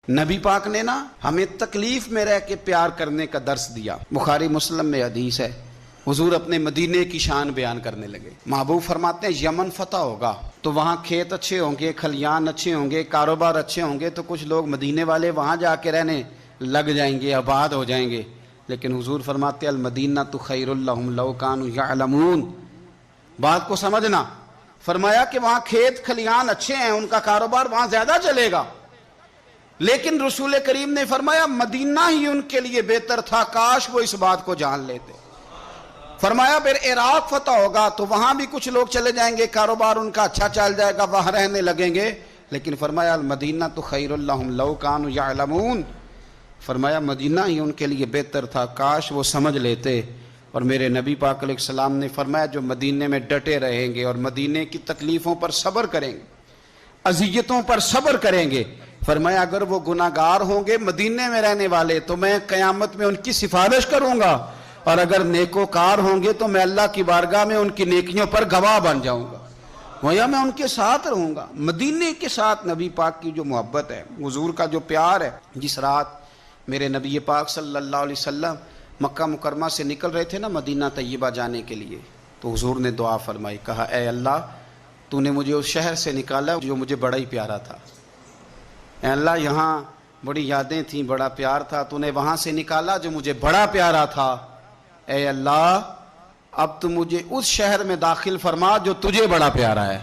نبی پاک نے نا ہمیں تکلیف میں رہ کے پیار کرنے کا درس دیا۔ بخاری مسلم میں حدیث ہے، حضور اپنے مدینے کی شان بیان کرنے لگے۔ محبوب فرماتے ہیں یمن فتح ہوگا تو وہاں کھیت اچھے ہوں گے، کھلیان اچھے ہوں گے، کاروبار اچھے ہوں گے، تو کچھ لوگ مدینے والے وہاں جا کے رہنے لگ جائیں گے، آباد ہو جائیں گے۔ لیکن حضور فرماتے ہیں المدینہ تو خیر لہم لو کانوا یعلمون۔ بات کو سمجھنا، فرمایا کہ وہاں کھیت کھلیان اچھے ہیں، ان کا کاروبار وہاں زیادہ چلے گا، لیکن رسول کریم نے فرمایا مدینہ ہی ان کے لیے بہتر تھا، کاش وہ اس بات کو جان لیتے۔ فرمایا پھر عراق فتح ہوگا تو وہاں بھی کچھ لوگ چلے جائیں گے، کاروبار ان کا اچھا چل جائے گا، وہاں رہنے لگیں گے، لیکن فرمایا المدینہ تو خیر لہم لو کانوا یعلمون۔ فرمایا مدینہ ہی ان کے لیے بہتر تھا، کاش وہ سمجھ لیتے۔ اور میرے نبی پاک علیہ السلام نے فرمایا جو مدینے میں ڈٹے رہیں گے اور مدینے کی تکلیفوں پر صبر کریں گے، اذیتوں پر صبر کریں گے، فرمایا اگر وہ گناہگار ہوں گے مدینے میں رہنے والے تو میں قیامت میں ان کی سفارش کروں گا، اور اگر نیکوکار ہوں گے تو میں اللہ کی بارگاہ میں ان کی نیکیوں پر گواہ بن جاؤں گا، گویا میں ان کے ساتھ رہوں گا۔ مدینے کے ساتھ نبی پاک کی جو محبت ہے، حضور کا جو پیار ہے، جس رات میرے نبی پاک صلی اللہ علیہ وسلم مکہ مکرمہ سے نکل رہے تھے نا مدینہ طیبہ جانے کے لیے، تو حضور نے دعا فرمائی، کہا اے اللہ تو نے مجھے اس شہر سے نکالا جو مجھے بڑا ہی پیارا تھا، اے اللہ یہاں بڑی یادیں تھیں، بڑا پیار تھا، تو نے وہاں سے نکالا جو مجھے بڑا پیارا تھا، اے اللہ اب تو مجھے اس شہر میں داخل فرما جو تجھے بڑا پیارا ہے۔